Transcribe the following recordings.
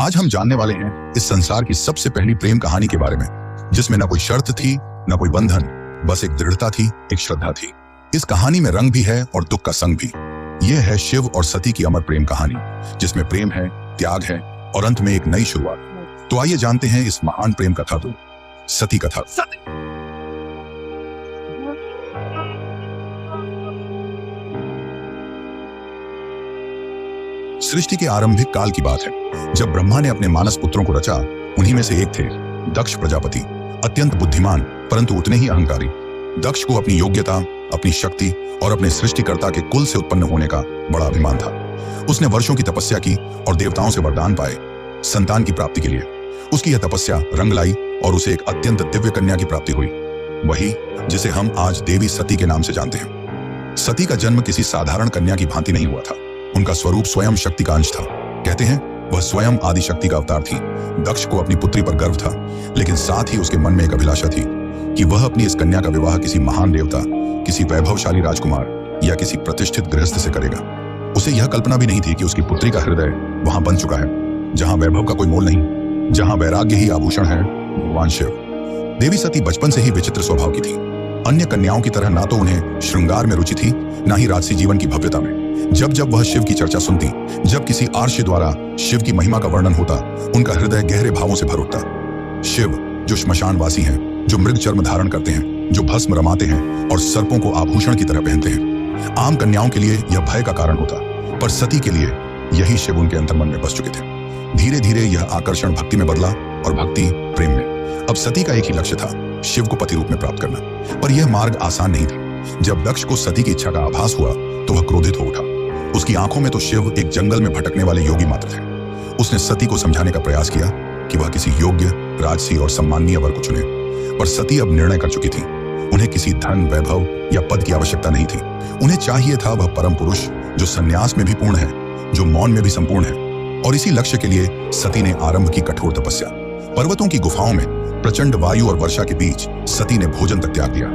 आज हम जानने वाले हैं इस संसार की सबसे पहली प्रेम कहानी के बारे में, जिसमें न कोई शर्त थी, न कोई बंधन, बस एक दृढ़ता थी, एक श्रद्धा थी। इस कहानी में रंग भी है और दुख का संग भी। यह है शिव और सती की अमर प्रेम कहानी, जिसमें प्रेम है, त्याग है और अंत में एक नई शुरुआत। तो आइए जानते हैं इस महान प्रेम कथा को, सती कथा। सृष्टि के आरंभिक काल की बात है, जब ब्रह्मा ने अपने मानस पुत्रों को रचा। उन्हीं में से एक थे दक्ष प्रजापति, अत्यंत बुद्धिमान परंतु उतने ही अहंकारी। दक्ष को अपनी योग्यता, अपनी शक्ति और अपने सृष्टिकर्ता के कुल से उत्पन्न होने का बड़ा अभिमान था। उसने वर्षों की तपस्या की और देवताओं से वरदान पाए संतान की प्राप्ति के लिए। उसकी यह तपस्या रंग लाई और उसे एक अत्यंत दिव्य कन्या की प्राप्ति हुई, वही जिसे हम आज देवी सती के नाम से जानते हैं। सती का जन्म किसी साधारण कन्या की भांति नहीं हुआ था। उनका स्वरूप स्वयं शक्ति का अंश था। कहते हैं वह स्वयं आदि शक्ति का अवतार थी। दक्ष को अपनी पुत्री पर गर्व था, लेकिन साथ ही उसके मन में एक अभिलाषा थी कि वह अपनी इस कन्या का विवाह किसी महान देवता, किसी वैभवशाली राजकुमार या किसी प्रतिष्ठित गृहस्थ से करेगा। उसे यह कल्पना भी नहीं थी कि उसकी पुत्री का हृदय वहां बन चुका है, जहां वैभव का कोई मोल नहीं, जहां वैराग्य ही आभूषण है, भगवान शिव। देवी सती बचपन से ही विचित्र स्वभाव की थी। अन्य कन्याओं की तरह ना तो उन्हें श्रृंगार में रुचि थी, ना ही राजसी जीवन की भव्यता में। जब जब वह शिव की चर्चा सुनती, जब किसी आर्षी द्वारा शिव की महिमा का वर्णन होता, उनका हृदय गहरे भावों से भर उठता। शिव जो श्मशानवासी हैं, जो मृग चर्म धारण करते हैं, जो भस्म रमाते हैं और सर्पों को आभूषण की तरह पहनते हैं, आम कन्याओं के लिए यह भय का कारण होता, पर सती के लिए यही शिव उनके अंतर्मन में बस चुके थे। धीरे धीरे यह आकर्षण भक्ति में बदला और भक्ति प्रेम में। अब सती का एक ही लक्ष्य था, शिव को पति रूप में प्राप्त करना। पर यह मार्ग आसान नहीं था। जब दक्ष को सती की इच्छा का आभास हुआ तो वह क्रोधित हो उठा। उसकी आंखों में तो शिव एक जंगल में भटकने वाले योगी मात्र थे। उसने सती को समझाने का प्रयास किया कि वह किसी योग्य, राजसी और सम्माननीय वर को चुने, पर सती अब निर्णय कर चुकी थी। उन्हें किसी धन, वैभव या पद की आवश्यकता नहीं थी। उन्हें चाहिए था वह परम पुरुष जो संन्यास में भी पूर्ण है, जो मौन में भी संपूर्ण है। और इसी लक्ष्य के लिए सती ने आरंभ की कठोर तपस्या। पर्वतों की गुफाओं में, प्रचंड वायु और वर्षा के बीच सती ने भोजन तक त्याग दिया।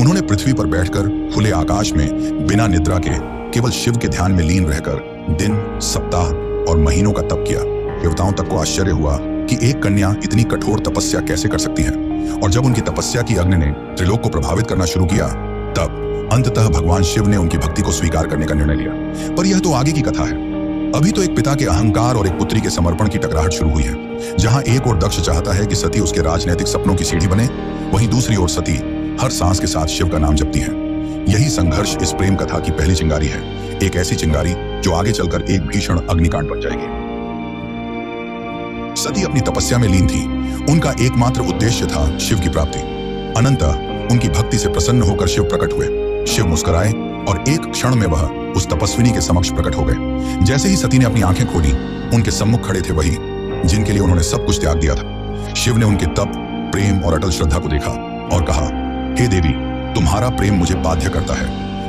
उन्होंने पृथ्वी पर बैठकर खुले आकाश में बिना निद्रा के केवल शिव के ध्यान में लीन रहकर दिन, सप्ताह और महीनों का तप किया। देवताओं तक को आश्चर्य हुआ कि एक कन्या इतनी कठोर तपस्या कैसे कर सकती है। और जब उनकी तपस्या की अग्नि ने त्रिलोक को प्रभावित करना शुरू किया, तब अंततः भगवान शिव ने उनकी भक्ति को स्वीकार करने का निर्णय लिया। पर यह तो आगे की कथा है। अभी तो एक पिता के अहंकार और एक पुत्री के समर्पण की टकराहट शुरू हुई है। जहां एक और दक्ष चाहता है कि सती उसके राजनैतिक सपनों की सीढ़ी बने, वहीं दूसरी ओर सती हर सांस के साथ शिव का नाम जपती है। यही संघर्ष इस प्रेम कथा की पहली चिंगारी है, एक ऐसी चिंगारी जो आगे चलकर एक भीषण अग्निकांड बन जाएगी। सती अपनी तपस्या में लीन थी। उनका एकमात्र उद्देश्य था शिव की प्राप्ति। अनंतः उनकी भक्ति से प्रसन्न होकर शिव प्रकट हुए। शिव मुस्कुराए और एक क्षण में वह उस तपस्विनी के समक्ष प्रकट हो गए। जैसे ही सती ने अपनी आंखें खोली, उनके सम्मुख खड़े थे वही जिनके लिए उन्होंने सब कुछ त्याग दिया था। शिव ने उनके तप, प्रेम और अटल श्रद्धा को देखा और कहा, हे देवी, तुम्हारा प्रेम मुझे बाध्य करता है।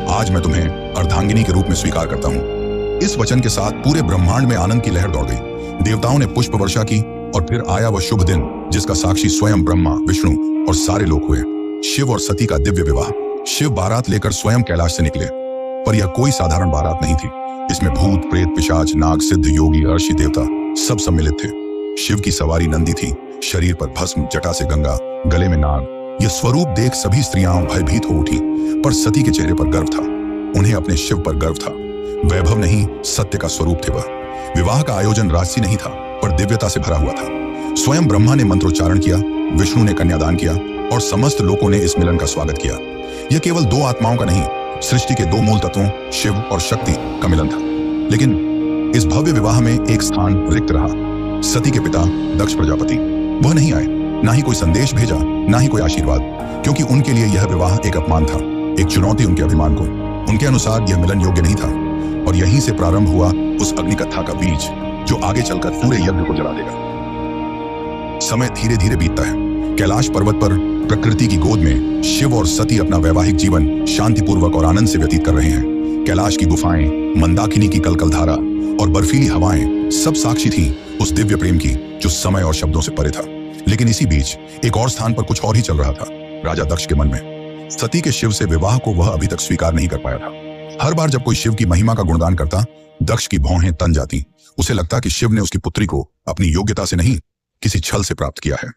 आज मैं तुम्हें अर्धांगिनी के रूप में स्वीकार करता हूँ। इस वचन के साथ पूरे ब्रह्मांड में आनंद की लहर दौड़ गई। देवताओं ने पुष्प वर्षा की और फिर आया वह शुभ दिन जिसका साक्षी स्वयं ब्रह्मा, विष्णु और सारे लोग हुए, शिव और सती का दिव्य विवाह। शिव बारात लेकर स्वयं कैलाश से निकले, पर यह कोई साधारण बारात नहीं थी। इसमें भूत, प्रेत, पिशाच, नाग, सिद्ध, योगी, अर्षि, देवता सब सम्मिलित थे। शिव की सवारी नंदी थी, शरीर पर भस्म, जटा से गंगा, गले में नाग। यह स्वरूप देख सभी स्त्रियां भयभीत हो उठी, पर सती के चेहरे पर गर्व था। उन्हें अपने शिव पर गर्व था। वैभव नहीं, सत्य का स्वरूप थे वह। विवाह का आयोजन राजसी नहीं था, पर दिव्यता से भरा हुआ था। स्वयं ब्रह्मा ने मंत्रोच्चारण किया, विष्णु ने कन्यादान किया और समस्त लोगों ने इस मिलन का स्वागत किया। यह केवल दो आत्माओं का नहीं, सृष्टि के दो मूल तत्वों शिव और शक्ति का मिलन था। लेकिन इस भव्य विवाह में एक स्थान रिक्त रहा। सती के पिता दक्ष प्रजापति वह नहीं आए, ना ही कोई संदेश भेजा, ना ही कोई आशीर्वाद, क्योंकि उनके लिए यह विवाह एक अपमान था, एक चुनौती उनके अभिमान को। उनके अनुसार यह मिलन योग्य नहीं था। और यहीं से प्रारंभ हुआ उस अग्निकथा का बीज जो आगे चलकर पूरे यज्ञ को जला देगा। समय धीरे धीरे बीतता है। कैलाश पर्वत पर प्रकृति की गोद में शिव और सती अपना वैवाहिक जीवन शांतिपूर्वक और आनंद से व्यतीत कर रहे हैं। कैलाश की गुफाएं, मंदाकिनी की कलकल धारा और बर्फीली हवाएं सब साक्षी थीं उस दिव्य प्रेम की जो समय और शब्दों से परे था। लेकिन इसी बीच एक और स्थान पर कुछ और ही चल रहा था, राजा दक्ष के मन में। सती के शिव से विवाह को वह अभी तक स्वीकार नहीं कर पाया था। हर बार जब कोई शिव की महिमा का गुणगान करता, दक्ष की भौहें तन जाती उसे लगता कि शिव ने उसकी पुत्री को अपनी योग्यता से नहीं, किसी छल से प्राप्त किया है।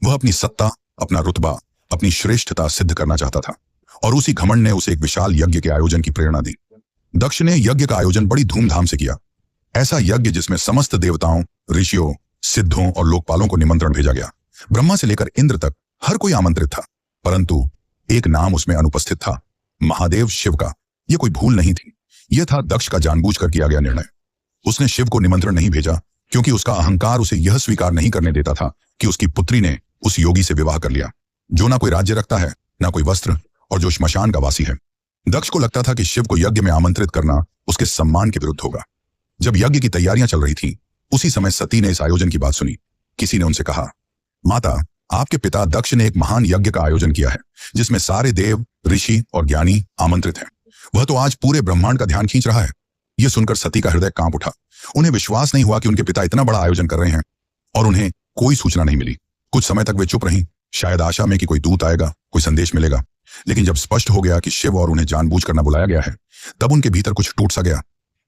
वह अपनी सत्ता, अपना रुतबा, अपनी श्रेष्ठता सिद्ध करना चाहता था, और उसी घमंड ने उसे एक विशाल यज्ञ के आयोजन की प्रेरणा दी। दक्ष ने यज्ञ का आयोजन बड़ी धूमधाम से किया। ऐसा यज्ञ जिसमें समस्त देवताओं, ऋषियों, सिद्धों और लोकपालों को निमंत्रण भेजा गया। ब्रह्मा से लेकर इंद्र तक हर कोई आमंत्रित था, परंतु एक नाम उसमें अनुपस्थित था, महादेव शिव का। यह कोई भूल नहीं थी, यह था दक्ष का जानबूझकर किया गया निर्णय। उसने शिव को निमंत्रण नहीं भेजा क्योंकि उसका अहंकार उसे यह स्वीकार नहीं करने देता था कि उसकी पुत्री ने उस योगी से विवाह कर लिया, जो ना कोई राज्य रखता है, ना कोई वस्त्र, और जो श्मशान का वासी है। दक्ष को लगता था कि शिव को यज्ञ में आमंत्रित करना उसके सम्मान के विरुद्ध होगा। जब यज्ञ की तैयारियां चल रही थी, उसी समय सती ने इस आयोजन की बात सुनी। किसी ने उनसे कहा, माता, आपके पिता दक्ष ने एक महान यज्ञ का आयोजन किया है, जिसमें सारे देव, ऋषि और ज्ञानी आमंत्रित हैं। वह तो आज पूरे ब्रह्मांड का ध्यान खींच रहा है। यह सुनकर सती का हृदय कांप उठा। उन्हें विश्वास नहीं हुआ कि उनके पिता इतना बड़ा आयोजन कर रहे हैं, और उन्हें कोई सूचना नहीं मिली। कुछ समय तक वे चुप रहीं, शायद आशा में कि कोई दूत आएगा, कोई संदेश मिलेगा। लेकिन जब स्पष्ट हो गया कि शिव और उन्हें जानबूझकर न बुलाया गया है, तब उनके भीतर कुछ टूट सा गया।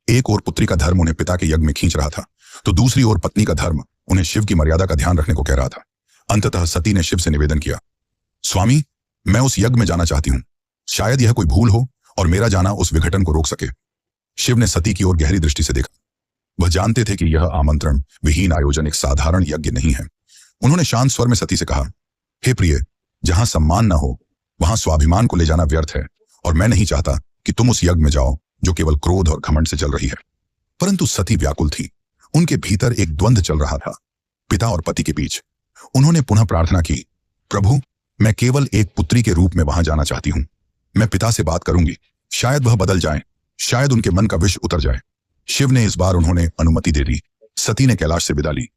एक ओर पुत्री का धर्म उन्हें पिता के यज्ञ में खींच रहा था, तो दूसरी ओर पत्नी का धर्म उन्हें शिव की मर्यादा का ध्यान रखने को कह रहा था। अंततः सती ने शिव से निवेदन किया, स्वामी, मैं उस यज्ञ में जाना चाहती हूं। शायद यह कोई भूल हो और मेरा जाना उस विघटन को रोक सके। शिव ने सती की ओर गहरी दृष्टि से देखा। वह जानते थे कि यह आमंत्रण विहीन आयोजन एक साधारण यज्ञ नहीं है। उन्होंने शांत स्वर में सती से कहा, हे प्रिय, जहां सम्मान न हो वहां स्वाभिमान को ले जाना व्यर्थ है, और मैं नहीं चाहता कि तुम उस यज्ञ में जाओ जो केवल क्रोध और घमंड से चल रही है। परंतु सती व्याकुल थी। उनके भीतर एक द्वंद्व चल रहा था, पिता और पति के बीच। उन्होंने पुनः प्रार्थना की, प्रभु, मैं केवल एक पुत्री के रूप में वहां जाना चाहती हूं। मैं पिता से बात करूंगी, शायद वह बदल जाए, शायद उनके मन का विष उतर जाए। शिव ने इस बार उन्होंने अनुमति दे दी। सती ने कैलाश से विदा ली,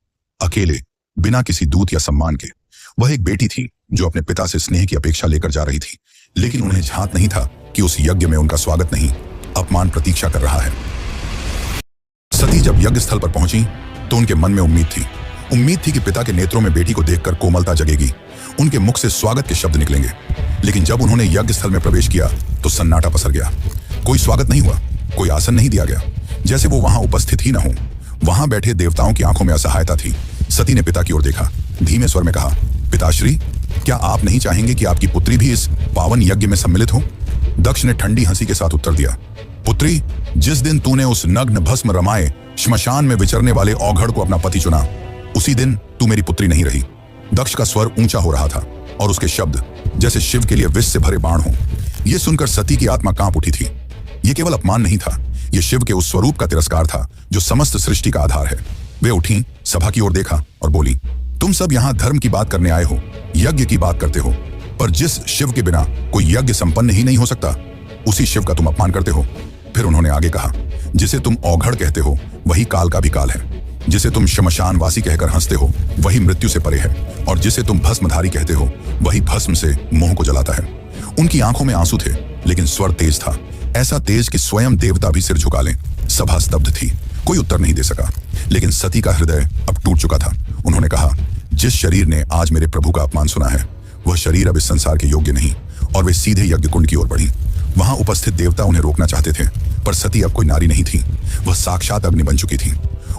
अकेले, बिना किसी दूत या सम्मान के। वह एक बेटी थी जो अपने पिता से स्नेह की अपेक्षा लेकर जा रही थी, लेकिन उन्हें झांक नहीं था कि उस यज्ञ में उनका स्वागत नहीं, अपमान प्रतीक्षा कर रहा है। सती जब यज्ञ स्थल पर पहुंची तो उनके मन में उम्मीद थी कि पिता के नेत्रों में बेटी को देखकर कोमलता जगेगी, उनके मुख से स्वागत के शब्द निकलेंगे। लेकिन जब उन्होंने यज्ञ स्थल में प्रवेश किया तो सन्नाटा पसर गया। कोई स्वागत नहीं हुआ, कोई आसन नहीं दिया गया, जैसे वो वहां उपस्थित ही न हो। वहां बैठे देवताओं की आंखों में असहायता थी। सती ने पिता की ओर देखा, धीमे स्वर में कहा, पिताश्री, क्या आप नहीं चाहेंगे कि आपकी पुत्री भी इस पावन यज्ञ में सम्मिलित हो? दक्ष ने ठंडी हंसी के साथ उत्तर दिया, पुत्री, जिस दिन तूने उस नग्न भस्म रमाए श्मशान में विचरने वाले औघड़ को अपना पति चुना, उसी दिन तू मेरी पुत्री नहीं रही। दक्ष का स्वर ऊंचा हो रहा था और उसके शब्द जैसे शिव के लिए विष से भरे बाण हो। यह सुनकर सती की आत्मा कांप उठी थी। यह केवल अपमान नहीं था, यह शिव के उस स्वरूप का तिरस्कार था जो समस्त सृष्टि का आधार है। वे उठी, सभा की ओर देखा और बोली, तुम सब यहाँ धर्म की बात करने आए हो, यज्ञ की बात करते हो, पर जिस शिव के बिना कोई यज्ञ संपन्न ही नहीं हो सकता, उसी शिव का तुम अपमान करते हो। फिर उन्होंने आगे कहा, जिसे तुम औघड़ कहते हो वही काल का भी काल है, जिसे तुम श्मशानवासी कहकर हंसते हो वही मृत्यु से परे है, और जिसे तुम भस्मधारी कहते हो वही भस्म से मोह को जलाता है। उनकी आंखों में आंसू थे, लेकिन स्वर तेज था, ऐसा तेज कि स्वयं देवता भी सिर झुका लें। सभा स्तब्ध थी, कोई उत्तर नहीं दे सका। लेकिन सती का हृदय अब टूट चुका था। उन्होंने कहा, जिस शरीर ने आज मेरे प्रभु का अपमान सुना है, वह शरीर अब इस संसार के योग्य नहीं। और वे सीधे यज्ञ कुंड की ओर बढ़ी। वहां उपस्थित देवता उन्हें रोकना चाहते थे, पर सती अब कोई नारी नहीं थी, वह साक्षात अग्नि बन चुकी थी।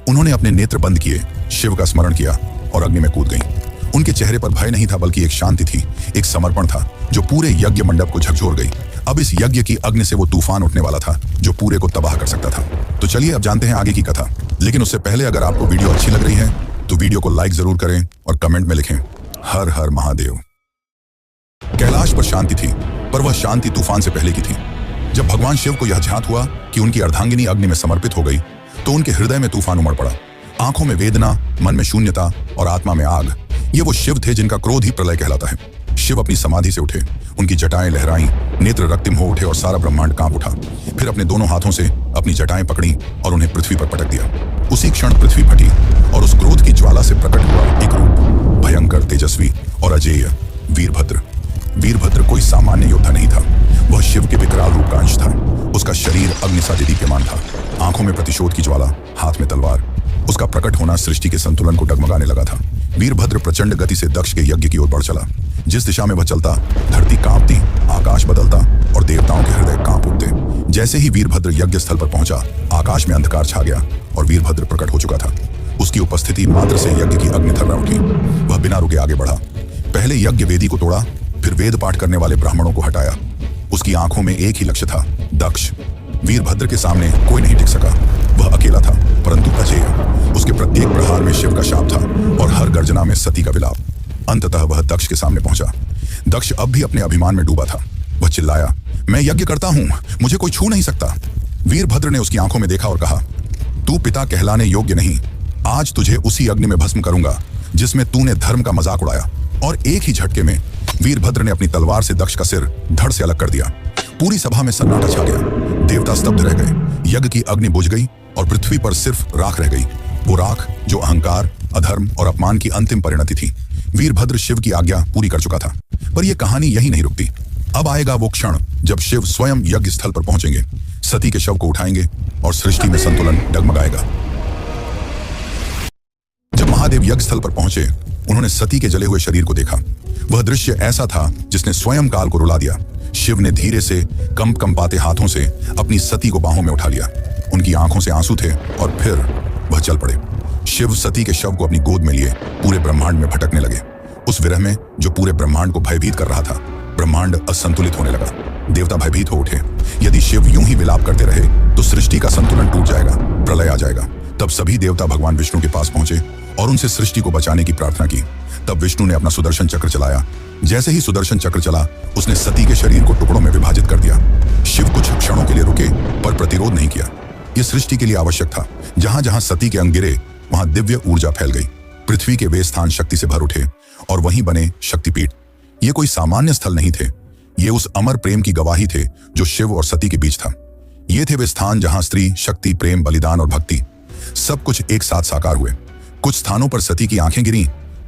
उन्होंने अपने नेत्र बंद किए, शिव का स्मरण किया और अग्नि में कूद गईं। उनके चेहरे पर भय नहीं था, बल्कि एक शांति थी, एक समर्पण था जो पूरे यज्ञ मंडप को झकझोर गई। अब इस यज्ञ की अग्नि से वो तूफान उठने वाला था जो पूरे को तबाह कर सकता था। तो चलिए अब जानते हैं आगे की कथा। लेकिन उससे पहले अगर आपको वीडियो अच्छी लग रही है तो वीडियो को लाइक जरूर करें और कमेंट में लिखें, हर हर महादेव। कैलाश पर शांति थी, पर वह शांति तूफान से पहले की थी। जब भगवान शिव को यह ज्ञात हुआ कि उनकी अर्धांगिनी अग्नि में समर्पित हो गई, तो उनके हृदय में तूफान उमड़ पड़ा। आंखों में वेदना, मन में शून्यता और आत्मा में आग। ये वो शिव थे जिनका क्रोध ही प्रलय कहलाता है। शिव अपनी समाधि से उठे, उनकी जटाएं लहराईं, नेत्र रक्तिम हो उठे और सारा ब्रह्मांड कांप उठा। फिर अपने दोनों हाथों से अपनी जटाएं पकड़ी और उन्हें पृथ्वी पर पटक दिया। उसी क्षण पृथ्वी फटी और उस क्रोध की ज्वाला से प्रकट हुआ एक रूप, भयंकर, तेजस्वी और अजेय, वीरभद्र। वीरभद्र कोई सामान्य योद्धा नहीं था, वह शिव के विकराल रूप का अंश था। उसका शरीर अग्नि सा दीप्यमान था, आंखों में प्रतिशोध की ज्वाला, हाथ में तलवार। उसका प्रकट होना सृष्टि के संतुलन को डगमगाने लगा था। वीरभद्र प्रचंड गति से दक्ष के यज्ञ की ओर बढ़ चला। जिस दिशा में वह चलता, धरती कांपती, आकाश बदलता और देवताओं के हृदय कांप उठते। जैसे ही वीरभद्र यज्ञ स्थल पर पहुंचा, आकाश में अंधकार छा गया और वीरभद्र प्रकट हो चुका था। उसकी उपस्थिति मात्र से यज्ञ की अग्नि थर्रा उठी। वह बिना रुके आगे बढ़ा। पहले यज्ञ वेदी को तोड़ा, फिर वेद पाठ करने वाले ब्राह्मणों को हटाया। उसकी आंखों में एक ही लक्ष्य था, दक्ष। वीरभद्र के सामने कोई नहीं टिक सका। वह अकेला था, परंतु अजेय। उसके प्रत्येक प्रहार में शिव का शाप था और हर गर्जना में सती का विलाप। अंततः वह दक्ष के सामने पहुंचा। दक्ष अब भी अपने अभिमान में डूबा था। वह चिल्लाया, मैं यज्ञ करता हूं, मुझे कोई छू नहीं सकता। वीरभद्र ने उसकी आंखों में देखा और कहा, तू पिता कहलाने योग्य नहीं। आज तुझे उसी अग्नि में भस्म करूंगा जिसमें तूने धर्म का मजाक उड़ाया। और एक ही झटके में वीरभद्र ने अपनी तलवार से दक्ष का सिर धड़ से अलग कर दिया। पूरी सभा में सन्नाटा छा गया। देवता स्तब्ध रह गए। यज्ञ की अग्नि बुझ गई और पृथ्वी पर सिर्फ राख रह गई। वो राख जो अहंकार, अधर्म और अपमान की अंतिम परिणति थी। वीरभद्र शिव की आज्ञा पूरी कर चुका था। पर यह कहानी यही नहीं रुकती। अब आएगा वो क्षण जब शिव स्वयं यज्ञ स्थल पर पहुंचेंगे, सती के शव को उठाएंगे और सृष्टि में संतुलन डगमगाएगा। जब महादेव यज्ञ स्थल पर पहुंचे, उन्होंने सती के जले हुए शरीर को देखा। वह दृश्य ऐसा था जिसने स्वयं काल को रुला दिया। शिव ने धीरे से कंपाते हाथों से अपनी सती को बाहों में उठा लिया। उनकी आंखों से आंसू थे और फिर वह चल पड़े। शिव सती के शव को अपनी गोद में लिए पूरे ब्रह्मांड में भटकने लगे। उस विरह में जो पूरे ब्रह्मांड को भयभीत कर रहा था, ब्रह्मांड असंतुलित होने लगा। देवता भयभीत हो उठे। यदि शिव यूं ही विलाप करते रहे तो सृष्टि का संतुलन टूट जाएगा, प्रलय आ जाएगा। तब सभी देवता भगवान विष्णु के पास पहुंचे और उनसे सृष्टि को बचाने की प्रार्थना की। तब विष्णु ने अपना सुदर्शन चक्र चलाया। जैसे ही सुदर्शन चक्र चला, उसने सती के शरीर को टुकड़ों में विभाजित कर दिया। शिव कुछ क्षणों के लिए रुके पर प्रतिरोध नहीं किया। यह सृष्टि के लिए आवश्यक था। जहां जहां सती के अंग गिरे, वहां दिव्य ऊर्जा फैल गई। पृथ्वी के वे स्थान शक्ति से भर उठे और वहीं बने शक्तिपीठ। ये कोई सामान्य स्थल नहीं थे। ये उस अमर प्रेम की गवाही थे जो शिव और सती के बीच था। ये थे वे स्थान जहां स्त्री, शक्ति, प्रेम, बलिदान और भक्ति सब कुछ एक साथ साकार हुए। कुछ स्थानों पर सती की आंखें गिरी,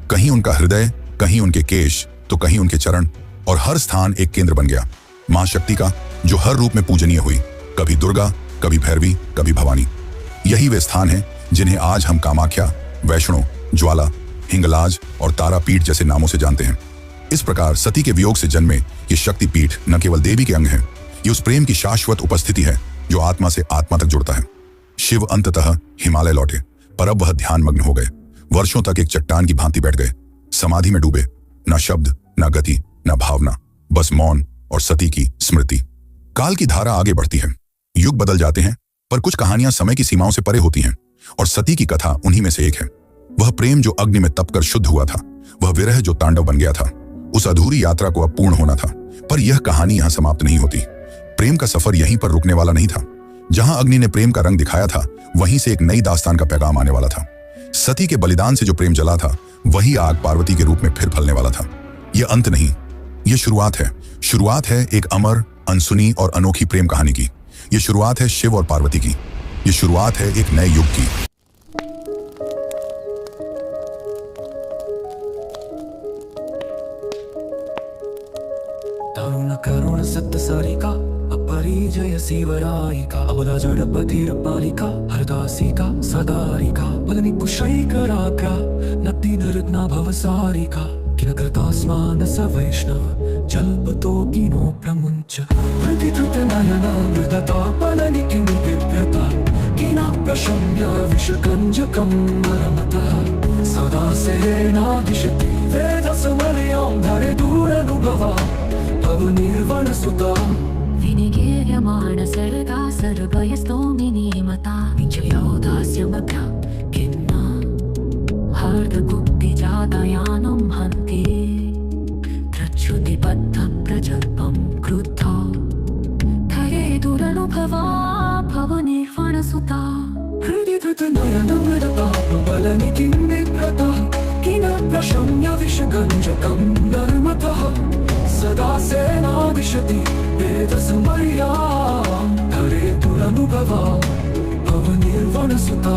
कहीं उनका हृदय, कहीं उनके केश, तो कहीं उनके चरण, और हर स्थान एक केंद्र बन गया मां शक्ति का, जो हर रूप में पूजनीय हुई। कभी दुर्गा, कभी भैरवी, कभी भवानी। यही वे स्थान हैं जिन्हें आज हम कामाख्या, वैष्णो, ज्वाला, हिंगलाज और तारापीठ जैसे नामों से जानते हैं। इस प्रकार सती के वियोग से जन्मे ये शक्तिपीठ न केवल देवी के अंग हैं, ये उस प्रेम की शाश्वत उपस्थिति है जो आत्मा से आत्मा तक जुड़ता है। शिव अंततः हिमालय लौटे, पर अब वह ध्यान मग्न हो गए। वर्षों तक एक चट्टान की भांति बैठ गए, समाधि में डूबे। न शब्द, न गति, न भावना, बस मौन और सती की स्मृति। काल की धारा आगे बढ़ती है, युग बदल जाते हैं, पर कुछ कहानियां समय की सीमाओं से परे होती हैं, और सती की कथा उन्हीं में से एक है। वह प्रेम जो अग्नि में तपकर शुद्ध हुआ था, वह विरह जो तांडव बन गया था। उस अधूरी यात्रा को अब पूर्ण होना था। पर यह कहानी यहां समाप्त नहीं होती। प्रेम का सफर यहीं पर रुकने वाला नहीं था। जहां अग्नि ने प्रेम का रंग दिखाया था, वहीं से एक नई दास्तान का पैगाम आने वाला था। सती के बलिदान से जो प्रेम जला था, वही आग पार्वती के रूप में फिर फलने वाला था। यह अंत नहीं, यह शुरुआत है। शुरुआत है एक अमर, अनसुनी और अनोखी प्रेम कहानी की। यह शुरुआत है शिव और पार्वती की। यह शुरुआत है एक नए युग की। करुण सत्य सारिका अपरिजय शिवरायिका अबला जड़पतिर पालिका हरदासिका सदारिका बलनि पुष्यैकराग्रा नक्ति नृत्ना भवसारिका किलकृतास्मान स वैष्णव जल्पतो गिनो प्रमुञ्च प्रतिधृत नयना मृदता बलनि किं विव्रता किना प्रशम्य विषकञ्जकं नरमतः सदा सेनादिशति वेदसमर्यां धरे दूरनुभवा निर्वण सुता विनिगीर्यमाण सर्गा सर्वयस्तोमिनी मता विजयोदास्यमभ्या किन्ना हार्दगुप्तिजातयानं हन्ति प्रच्युतिबद्धं प्रजल्पं क्रुद्धा धरे दुरनुभवा भवनिर्वणसुता हृदि धृतनयनमृदता प्रबलनिधिं विव्रता किन प्रशम्य विषगञ्जकं नर्मतः सदा सेनादिशति वेदसमर्यां धरे दुरनुभवा भवनिर्वणसुता।